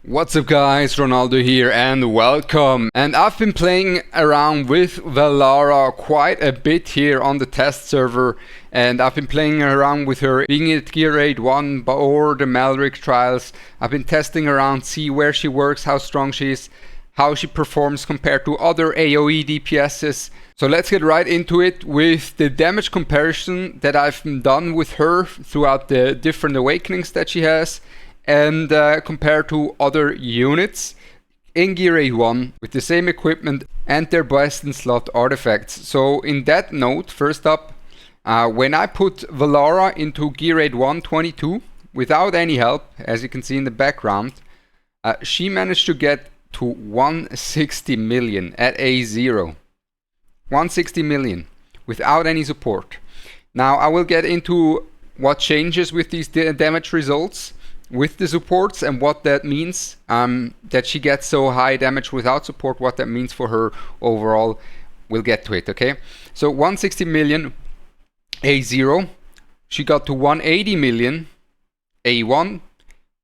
What's up guys, Ronaldo here and welcome. And I've been playing around with Valara quite a bit here on the test server, and I've been playing around with her being at gear raid 1 or the Malric trials. I've been testing around, see where she works, how strong she is, how she performs compared to other AoE DPSs. So let's get right into it with the damage comparison that I've done with her throughout the different awakenings that she has, and compared to other units in Gear 1 with the same equipment and their best in slot artifacts. So in that note, first up, when I put Valara into Gear 122 without any help, as you can see in the background, she managed to get to 160 million at A0. 160 million without any support. Now I will get into what changes with these damage results with the supports and what that means, that she gets so high damage without support, what that means for her overall. We'll get to it, okay? So 160 million A0, she got to 180 million A1,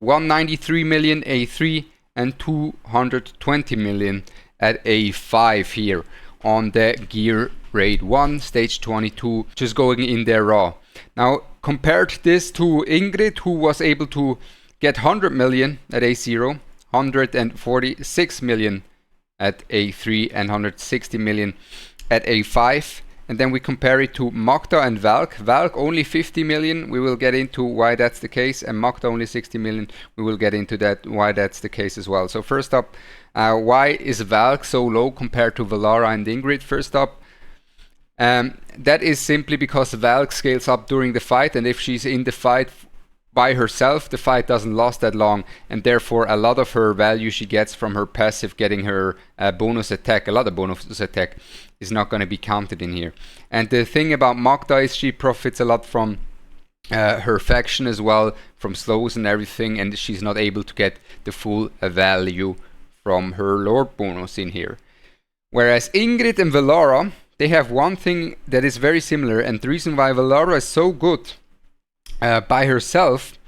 193 million A3, and 220 million at A5 here on the Gear Raid 1 stage 22, just going in there raw. Now compared this to Ingrid, who was able to get 100 million at A0, 146 million at A3, and 160 million at A5. And then we compare it to Magda and Valk. Valk only 50 million, we will get into why that's the case, and Magda only 60 million, we will get into that why that's the case as well. So first up, why is Valk so low compared to Valara and Ingrid? First up, that is simply because Valk scales up during the fight, and if she's in the fight by herself, the fight doesn't last that long, and therefore a lot of her value she gets from her passive, getting her bonus attack, a lot of bonus attack, is not going to be counted in here. And the thing about Magda is she profits a lot from her faction as well, from slows and everything, and she's not able to get the full value from her lord bonus in here. Whereas Ingrid and Valara, they have one thing that is very similar, and the reason why Valara is so good by herself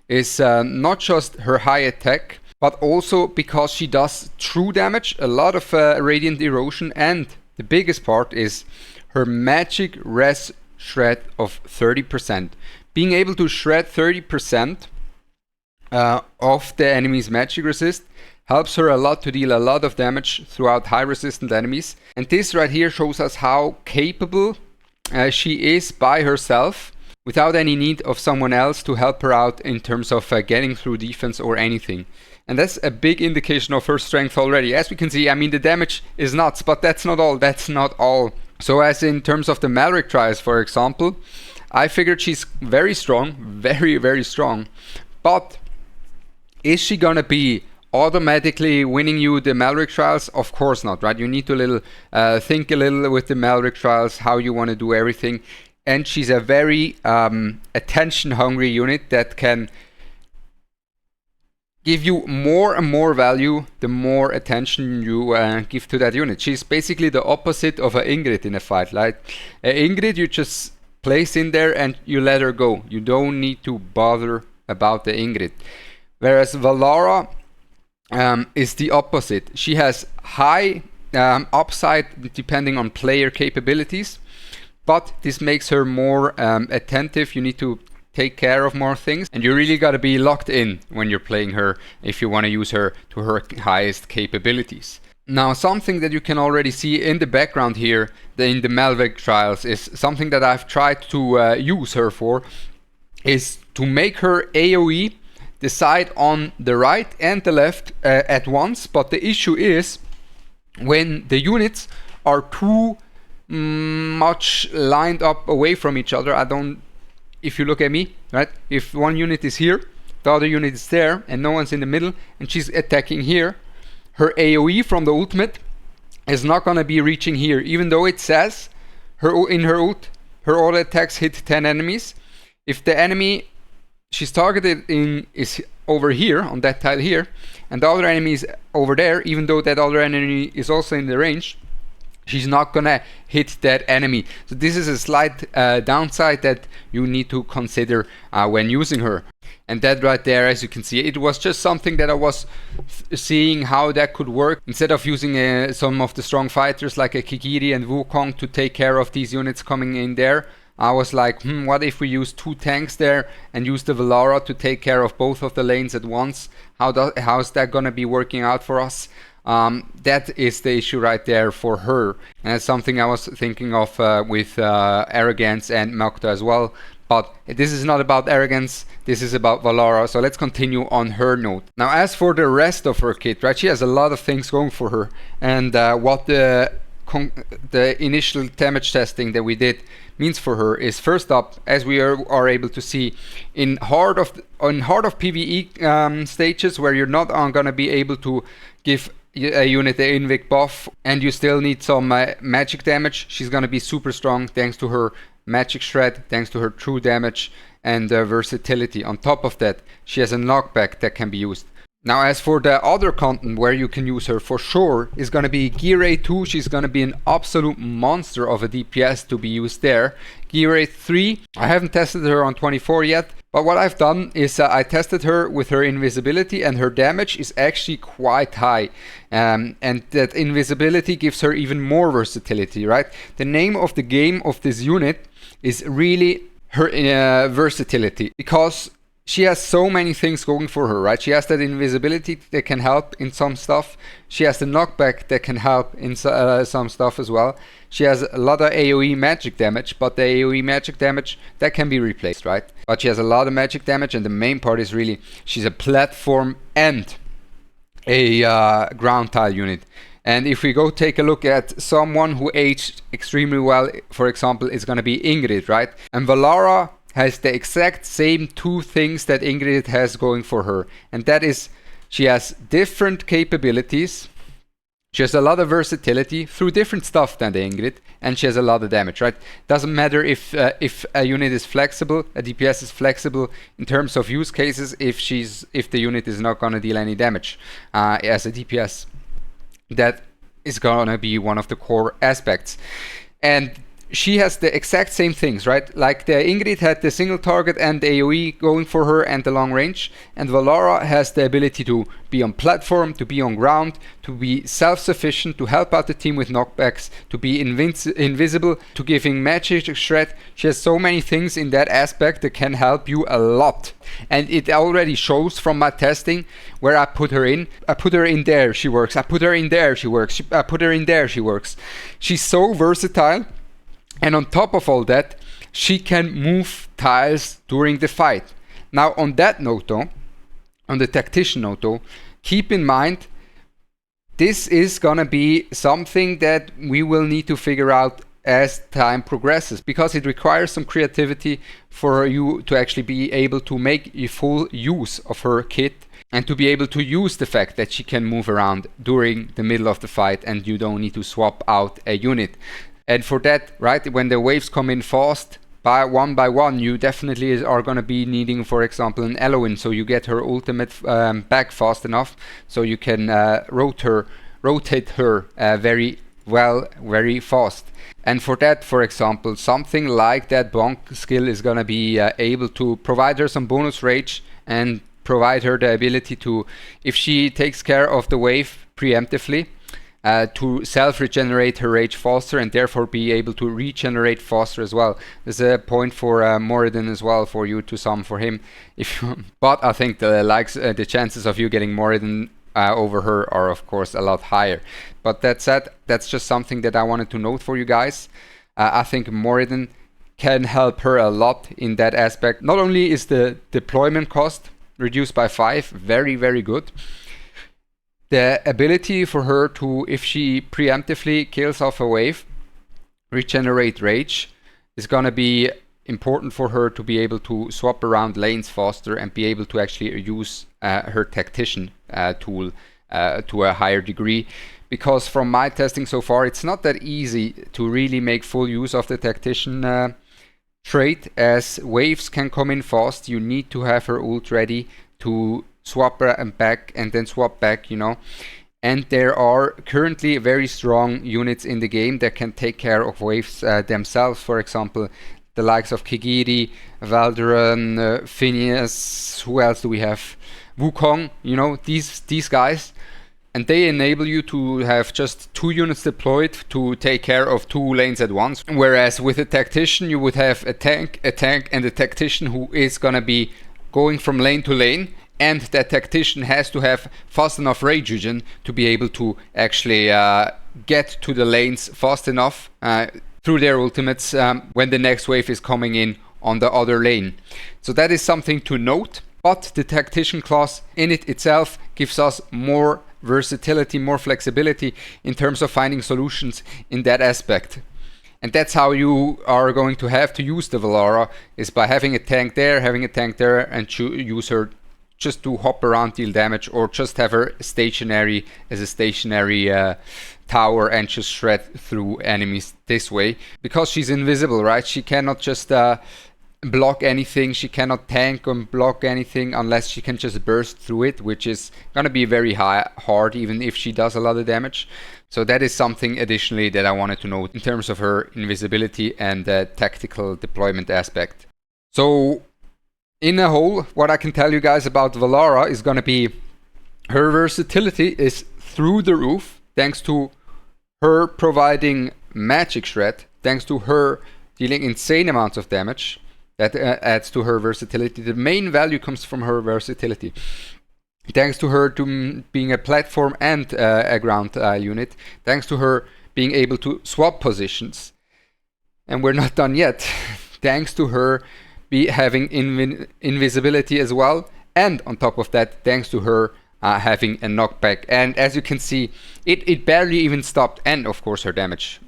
is not just her high attack, but also because she does true damage, a lot of radiant erosion, and the biggest part is her magic res shred of 30%. Being able to shred 30% of the enemy's magic resist helps her a lot to deal a lot of damage throughout high resistant enemies. And this right here shows us how capable she is by herself, without any need of someone else to help her out in terms of getting through defense or anything. And that's a big indication of her strength already. As we can see, I mean, the damage is nuts, but that's not all. That's not all. So as in terms of the Malric trials, for example, I figured she's very strong, very, very strong. But is she gonna be automatically winning you the Malric trials? Of course not, right? You need to think a little with the Malric trials, how you want to do everything. And she's a very attention-hungry unit that can give you more and more value the more attention you give to that unit. She's basically the opposite of a Ingrid in a fight. Like Ingrid, you just place in there and you let her go. You don't need to bother about the Ingrid. Whereas Valara is the opposite. She has high upside depending on player capabilities, but this makes her more attentive. You need to take care of more things, and you really got to be locked in when you're playing her if you want to use her to her highest capabilities. Now, something that you can already see in the background here in the Malric trials is something that I've tried to use her for, is to make her AoE decide on the right and the left at once. But the issue is when the units are too much lined up away from each other. If you look at me, right, if one unit is here, the other unit is there, and no one's in the middle, and she's attacking here, her AoE from the ultimate is not gonna be reaching here, even though it says in her ult, her auto attacks hit 10 enemies. If the enemy she's targeted in is over here on that tile here, and the other enemy is over there, even though that other enemy is also in the range, she's not gonna hit that enemy. So this is a slight downside that you need to consider when using her. And that right there, as you can see, it was just something that I was seeing how that could work. Instead of using some of the strong fighters like a Kikiri and Wukong to take care of these units coming in there, I was like, what if we use 2 tanks there and use the Valara to take care of both of the lanes at once? How's that gonna be working out for us? That is the issue right there for her, and it's something I was thinking of with Arrogance and Mokta as well. But this is not about Arrogance, this is about Valara, so let's continue on her note. Now as for the rest of her kit, right, she has a lot of things going for her, and what the initial damage testing that we did means for her is, first up, as we are able to see, in Heart of PvE stages where you're not going to be able to give a unit the Invic buff and you still need some magic damage, she's going to be super strong thanks to her magic shred, thanks to her true damage and versatility. On top of that, she has a knockback that can be used. Now as for the other content where you can use her for sure is going to be Gear 2. She's going to be an absolute monster of a DPS to be used there. Gear 3, I haven't tested her on 24 yet, but what I've done is I tested her with her invisibility, and her damage is actually quite high, and that invisibility gives her even more versatility, right? The name of the game of this unit is really her versatility, because she has so many things going for her, right? She has that invisibility that can help in some stuff. She has the knockback that can help in some stuff as well. She has a lot of AoE magic damage, but the AoE magic damage, that can be replaced, right? But she has a lot of magic damage, and the main part is really, she's a platform and a ground tile unit. And if we go take a look at someone who aged extremely well, for example, it's going to be Ingrid, right? And Valara has the exact same 2 things that Ingrid has going for her, and that is, she has different capabilities, she has a lot of versatility through different stuff than the Ingrid, and she has a lot of damage, right? Doesn't matter if a unit is flexible, a DPS is flexible in terms of use cases if the unit is not gonna deal any damage as a DPS. That is gonna be one of the core aspects. And she has the exact same things, right? Like the Ingrid had the single target and the AoE going for her and the long range, and Valara has the ability to be on platform, to be on ground, to be self-sufficient, to help out the team with knockbacks, to be invisible, to giving magic shred. She has so many things in that aspect that can help you a lot, and it already shows from my testing where I put her in. I put her in there, she works. I put her in there, she works. I put her in there, she works. She's so versatile. And on top of all that, she can move tiles during the fight. Now on that note though, on the tactician note though, keep in mind, this is gonna be something that we will need to figure out as time progresses, because it requires some creativity for you to actually be able to make a full use of her kit, and to be able to use the fact that she can move around during the middle of the fight and you don't need to swap out a unit. And for that, right, when the waves come in fast, by one, you definitely are going to be needing, for example, an Eloin, so you get her ultimate back fast enough, so you can rotate her very well, very fast. And for that, for example, something like that bonk skill is going to be able to provide her some bonus rage and provide her the ability to, if she takes care of the wave preemptively, to self-regenerate her rage faster and therefore be able to regenerate faster as well. There's a point for Moradin as well for you to sum for him. But I think the chances of you getting Moradin over her are of course a lot higher. But that said, that's just something that I wanted to note for you guys. I think Moradin can help her a lot in that aspect. Not only is the deployment cost reduced by 5 very, very good, the ability for her to, if she preemptively kills off a wave, regenerate rage, is gonna be important for her to be able to swap around lanes faster and be able to actually use her tactician tool to a higher degree. Because from my testing so far, it's not that easy to really make full use of the tactician trait, as waves can come in fast. You need to have her ult ready to swap her and back and then swap back, you know. and there are currently very strong units in the game that can take care of waves themselves. For example, the likes of Kigiri, Valderan, Phineas, who else do we have? Wukong, you know, these guys. And they enable you to have just 2 units deployed to take care of 2 lanes at once. Whereas with a tactician, you would have a tank, and a tactician who is gonna be going from lane to lane. And that tactician has to have fast enough rage regen to be able to actually get to the lanes fast enough through their ultimates when the next wave is coming in on the other lane. So that is something to note. But the tactician class in it itself gives us more versatility, more flexibility in terms of finding solutions in that aspect. And that's how you are going to have to use the Valara, is by having a tank there, and use her just to hop around, deal damage, or just have her stationary as a stationary tower and just shred through enemies this way. Because she's invisible, right? She cannot just block anything, she cannot tank and block anything unless she can just burst through it, which is gonna be very hard even if she does a lot of damage. So that is something additionally that I wanted to note in terms of her invisibility and the tactical deployment aspect. So in a whole, what I can tell you guys about Valara is gonna be her versatility is through the roof, thanks to her providing magic shred, thanks to her dealing insane amounts of damage. That adds to her versatility. The main value comes from her versatility. Thanks to her being a platform and a ground unit. Thanks to her being able to swap positions. And we're not done yet. Thanks to her having invisibility as well. And on top of that, thanks to her having a knockback. And as you can see, it barely even stopped. And of course her damage.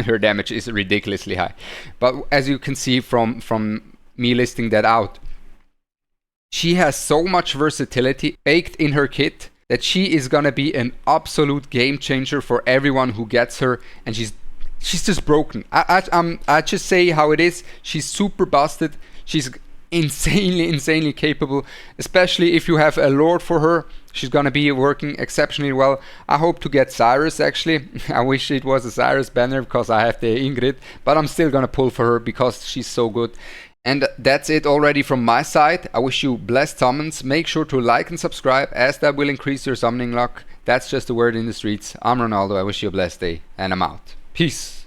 Her damage is ridiculously high, but as you can see from me listing that out, she has so much versatility baked in her kit that she is gonna be an absolute game changer for everyone who gets her. And she's just broken. I just say how it is. She's super busted. She's insanely capable, especially if you have a lord for her. She's gonna be working exceptionally well. I hope to get Cyrus actually. I wish it was a Cyrus banner because I have the Ingrid, but I'm still gonna pull for her because she's so good. And that's it already from my side. I wish you blessed summons. Make sure to like and subscribe, as that will increase your summoning luck. That's just the word in the streets. I'm Ronaldo. I wish you a blessed day, and I'm out. Peace.